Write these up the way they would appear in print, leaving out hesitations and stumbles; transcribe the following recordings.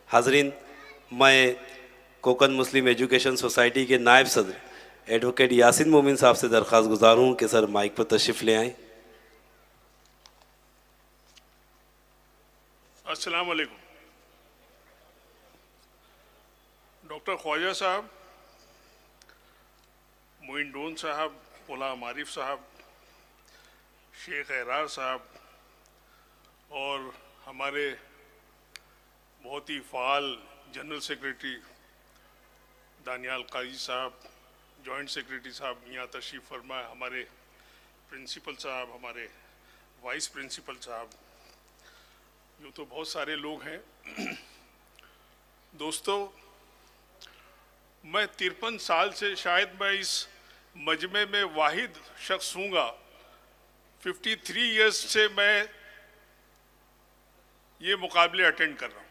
हाजरीन, मैं कोकन मुस्लिम education society के नायब सदर एडवोकेट यासिन मोमिन साहब से दरख्वास्त गुजार हूँ कि सर माइक पर तशरीफ़ ले आएँ। अस्सलाम वालेकुम। डॉक्टर ख्वाजा साहब, मोइन डोन साहब, गुलाम आरिफ साहब, शेख एरार साहब और हमारे बहुत ही फ़ाल जनरल सेक्रेटरी दानियाल काजी साहब, जॉइंट सेक्रेटरी साहब यहाँ तशरीफ़ फरमा, हमारे प्रिंसिपल साहब, हमारे वाइस प्रिंसिपल साहब, यूँ तो बहुत सारे लोग हैं। दोस्तों, मैं 53 साल से शायद मैं इस मजमे में वाहिद शख्स हूँगा, 53 इयर्स से मैं ये मुकाबले अटेंड कर रहा हूँ।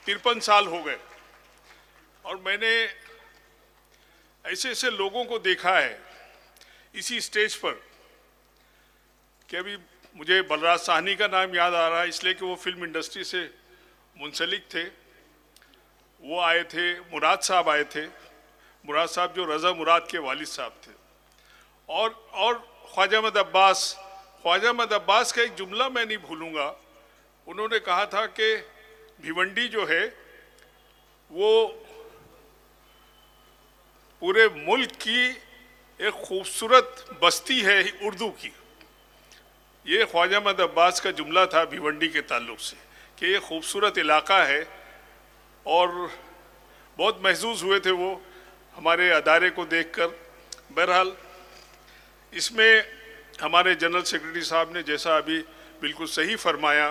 53 साल हो गए और मैंने ऐसे ऐसे लोगों को देखा है इसी स्टेज पर कि अभी मुझे बलराज साहनी का नाम याद आ रहा है इसलिए कि वो फिल्म इंडस्ट्री से मुंसलिक थे। वो आए थे, मुराद साहब आए थे, मुराद साहब जो रज़ा मुराद के वालिद साहब थे, और ख्वाजा अहमद अब्बास का एक जुमला मैं नहीं भूलूंगा। उन्होंने कहा था कि भिवंडी जो है वो पूरे मुल्क की एक खूबसूरत बस्ती है उर्दू की। ये ख्वाजा अहमद अब्बास का जुमला था भिवंडी के ताल्लुक से कि ये खूबसूरत इलाका है, और बहुत महसूस हुए थे वो हमारे अदारे को देखकर। बहरहाल इसमें हमारे जनरल सेक्रेटरी साहब ने जैसा अभी बिल्कुल सही फरमाया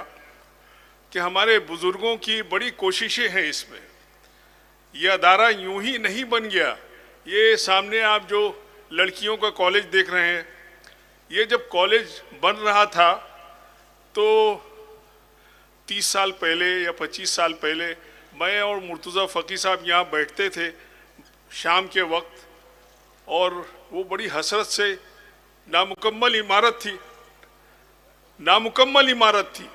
कि हमारे बुज़ुर्गों की बड़ी कोशिशें हैं इसमें। ये अदारा यूं ही नहीं बन गया। ये सामने आप जो लड़कियों का कॉलेज देख रहे हैं, ये जब कॉलेज बन रहा था तो 30 साल पहले या 25 साल पहले मैं और मुर्तज़ा फ़की साहब यहाँ बैठते थे शाम के वक्त, और वो बड़ी हसरत से नामुकम्मल इमारत थी,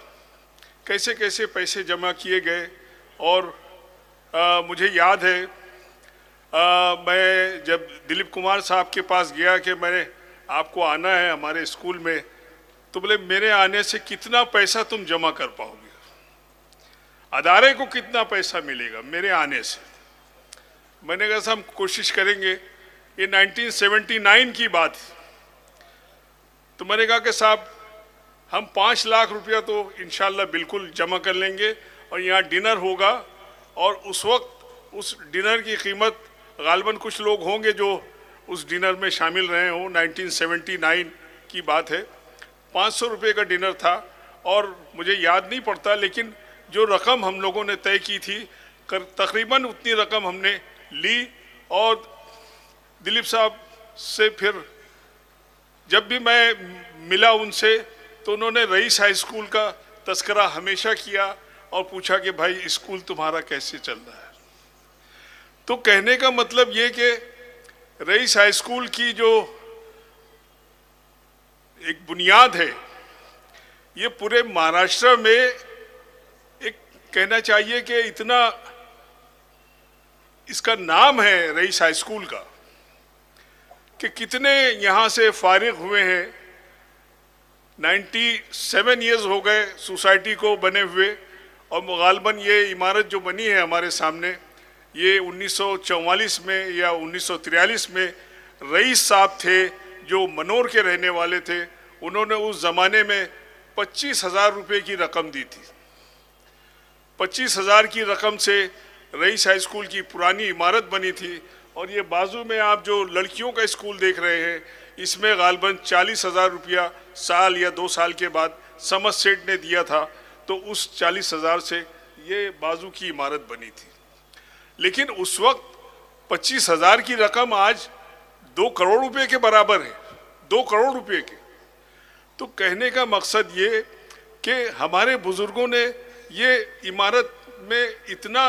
कैसे कैसे पैसे जमा किए गए। और मुझे याद है मैं जब दिलीप कुमार साहब के पास गया कि मैंने आपको आना है हमारे स्कूल में, तो बोले मेरे आने से कितना पैसा तुम जमा कर पाओगे, अदारे को कितना पैसा मिलेगा मेरे आने से। मैंने कहा हम कोशिश करेंगे। ये 1979 की बात है। तो मैंने कहा कि साहब हम 5 लाख रुपया तो इंशाल्लाह बिल्कुल जमा कर लेंगे, और यहाँ डिनर होगा, और उस वक्त उस डिनर की कीमत गालबन कुछ लोग होंगे जो उस डिनर में शामिल रहे हों। 1979 की बात है। 500 रुपये का डिनर था, और मुझे याद नहीं पड़ता लेकिन जो रकम हम लोगों ने तय की थी तकरीबन उतनी रकम हमने ली। और दिलीप साहब से फिर जब भी मैं मिला उनसे तो उन्होंने रईस हाई स्कूल का तस्करा हमेशा किया और पूछा कि भाई स्कूल तुम्हारा कैसे चल रहा है। तो कहने का मतलब ये कि रईस हाई स्कूल की जो एक बुनियाद है, ये पूरे महाराष्ट्र में एक कहना चाहिए कि इतना इसका नाम है रईस हाई स्कूल का कि कितने यहाँ से फारिग हुए हैं। 97 इयर्स हो गए सोसाइटी को बने हुए, और गालबन ये इमारत जो बनी है हमारे सामने, ये 1944 में या 1943 में रईस साहब थे जो मनोर के रहने वाले थे। उन्होंने उस ज़माने में 25,000 रुपये की रकम दी थी। 25,000 की रकम से रईस हाई स्कूल की पुरानी इमारत बनी थी। और ये बाजू में आप जो लड़कियों का स्कूल देख रहे हैं, इसमें गालबन 40,000 रुपया साल या 2 साल के बाद समझ सेठ ने दिया था, तो उस 40,000 से ये बाजू की इमारत बनी थी। लेकिन उस वक्त 25,000 की रकम आज 2 करोड़ रुपए के बराबर है, 2 करोड़ रुपए के। तो कहने का मकसद ये कि हमारे बुजुर्गों ने ये इमारत में इतना।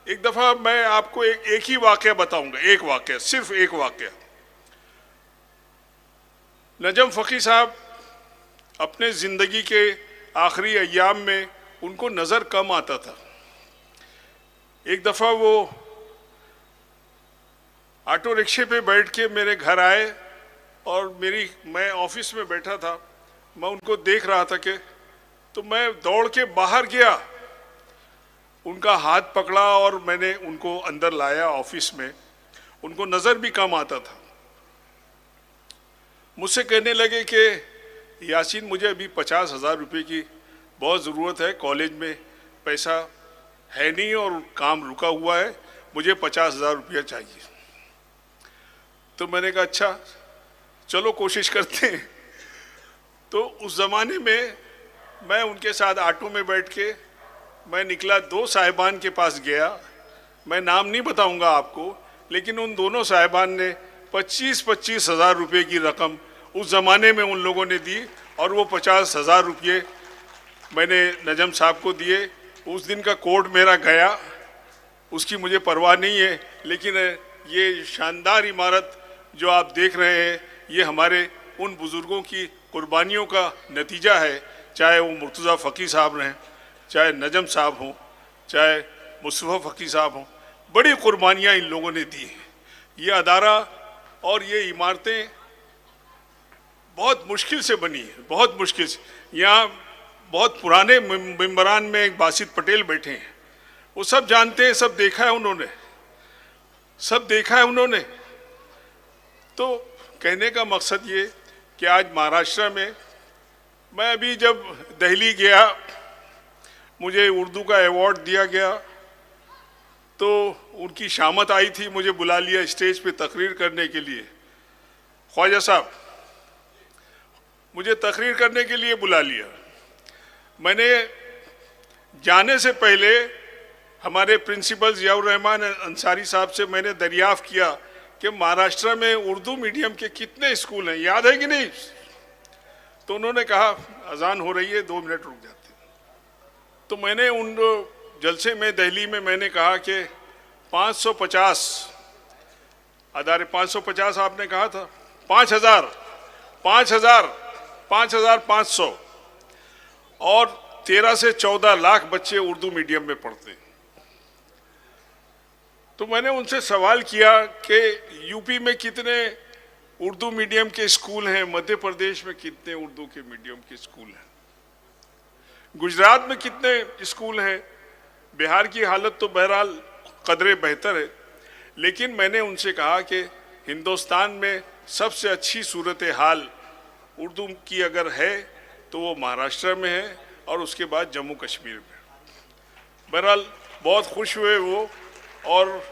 एक दफ़ा मैं आपको एक ही वाक़या बताऊंगा, एक वाक़या, सिर्फ एक वाक़या। नजम फ़की साहब अपने ज़िंदगी के आखिरी अय्याम में उनको नज़र कम आता था। एक दफ़ा वो ऑटो रिक्शे पे बैठ के मेरे घर आए और मैं ऑफिस में बैठा था, मैं उनको देख रहा था कि तो मैं दौड़ के बाहर गया, उनका हाथ पकड़ा और मैंने उनको अंदर लाया ऑफिस में। उनको नज़र भी कम आता था। मुझसे कहने लगे कि यासीन, मुझे अभी 50,000 रुपये की बहुत ज़रूरत है, कॉलेज में पैसा है नहीं और काम रुका हुआ है, मुझे 50,000 रुपया चाहिए। तो मैंने कहा अच्छा चलो कोशिश करते हैं। तो उस ज़माने में मैं उनके साथ ऑटो में बैठ के मैं निकला, 2 साहिबान के पास गया। मैं नाम नहीं बताऊंगा आपको, लेकिन उन दोनों साहिबान ने 25-25 हज़ार रुपये की रकम उस ज़माने में उन लोगों ने दी और वो 50,000 रुपये मैंने नजम साहब को दिए। उस दिन का कोड मेरा गया, उसकी मुझे परवाह नहीं है, लेकिन ये शानदार इमारत जो आप देख रहे हैं ये हमारे उन बुज़ुर्गों की कुर्बानियों का नतीजा है, चाहे वो मुर्तज़ा फ़कीह साहब रहें, चाहे नजम साहब हों, चाहे मुस्तफ़ा फ़कीह साहब हों। बड़ी कुर्बानियाँ इन लोगों ने दी हैं। ये अदारा और ये इमारतें बहुत मुश्किल से बनी है, बहुत मुश्किल से। यहाँ बहुत पुराने मेंबरान में एक बासित पटेल बैठे हैं, वो सब जानते हैं, सब देखा है उन्होंने, सब देखा है उन्होंने। तो कहने का मकसद ये कि आज महाराष्ट्र में मैं अभी जब दिल्ली गया, मुझे उर्दू का अवार्ड दिया गया, तो उनकी शामत आई थी, मुझे बुला लिया स्टेज पे तकरीर करने के लिए। ख्वाजा साहब मुझे तकरीर करने के लिए बुला लिया। मैंने जाने से पहले हमारे प्रिंसिपल ज़ियाउर रहमान अंसारी साहब से मैंने दरियाफ़्त किया कि महाराष्ट्र में उर्दू मीडियम के कितने स्कूल हैं, याद है कि नहीं? तो उन्होंने कहा अजान हो रही है, 2 मिनट रुक जाते। तो मैंने उन जलसे में दिल्ली में मैंने कहा कि 550 अदारे, 550 आपने कहा था, 5,000 5,500 और 13 से 14 लाख बच्चे उर्दू मीडियम में पढ़ते हैं। तो मैंने उनसे सवाल किया कि यूपी में कितने उर्दू मीडियम के स्कूल हैं, मध्य प्रदेश में कितने उर्दू के मीडियम के स्कूल हैं, गुजरात में कितने स्कूल हैं। बिहार की हालत तो बहरहाल कदरे बेहतर है, लेकिन मैंने उनसे कहा कि हिंदुस्तान में सबसे अच्छी सूरत हाल उर्दू की अगर है तो वो महाराष्ट्र में है और उसके बाद जम्मू कश्मीर में। बहरहाल बहुत खुश हुए वो, और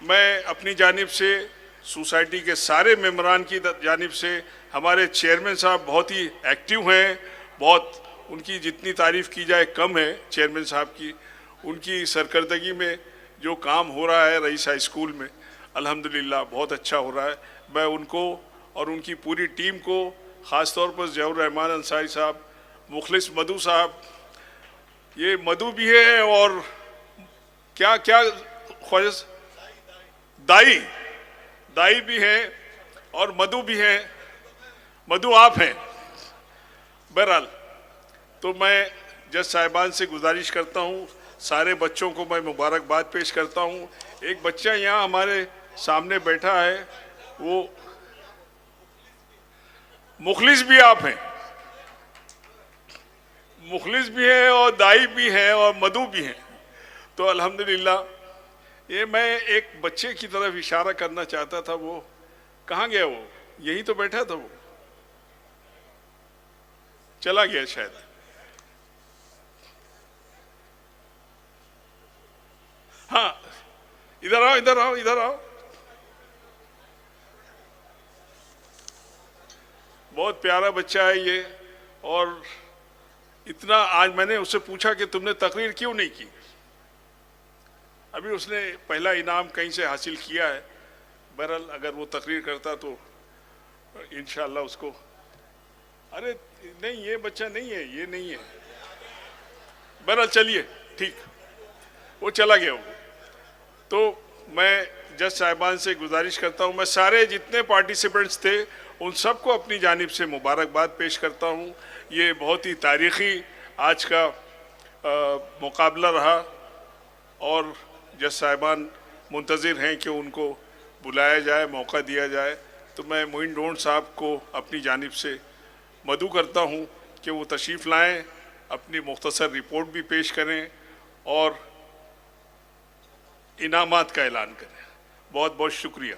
मैं अपनी जानिब से सोसाइटी के सारे मेंबरान की जानिब से, हमारे चेयरमैन साहब बहुत ही एक्टिव हैं, बहुत उनकी जितनी तारीफ़ की जाए कम है चेयरमैन साहब की। उनकी सरकर्दगी में जो काम हो रहा है रईस हाई स्कूल में अल्हम्दुलिल्लाह बहुत अच्छा हो रहा है। मैं उनको और उनकी पूरी टीम को, ख़ास तौर पर ज़ियाउर रहमान अंसारी साहब, मुखलिस मधु साहब, ये मधु भी है और क्या क्या ख्वाजा दाई भी हैं और मधु भी हैं, मधु आप हैं। बहरहाल तो मैं जज साहिबान से गुजारिश करता हूँ, सारे बच्चों को मैं मुबारकबाद पेश करता हूँ। एक बच्चा यहाँ हमारे सामने बैठा है, वो मुखलिस भी आप हैं, मुखलिस भी हैं और दाई भी हैं और मधु भी हैं। तो अल्हम्दुलिल्लाह, ये मैं एक बच्चे की तरफ इशारा करना चाहता था, वो कहाँ गया? वो यही तो बैठा था, वो चला गया शायद। हाँ, इधर आओ, इधर आओ, इधर आओ। बहुत प्यारा बच्चा है ये, और इतना, आज मैंने उससे पूछा कि तुमने तकरीर क्यों नहीं की। अभी उसने पहला इनाम कहीं से हासिल किया है। बहरहाल अगर वो तकरीर करता तो इंशाअल्लाह उसको, अरे नहीं ये बच्चा नहीं है, ये नहीं है। बहरहाल चलिए ठीक, वो चला गया वो। तो मैं जज साहिबान से गुजारिश करता हूँ, मैं सारे जितने पार्टिसिपेंट्स थे उन सबको अपनी जानिब से मुबारकबाद पेश करता हूँ। ये बहुत ही तारीख़ी आज का मुकाबला रहा और जज साहिबान मुंतज़िर हैं कि उनको बुलाया जाए, मौका दिया जाए। तो मैं मोइन डोंड साहब को अपनी जानिब से मदऊ करता हूँ कि वो तशरीफ़ लाएँ, अपनी मुख्तसर रिपोर्ट भी पेश करें और इनामात का ऐलान करें। बहुत बहुत शुक्रिया।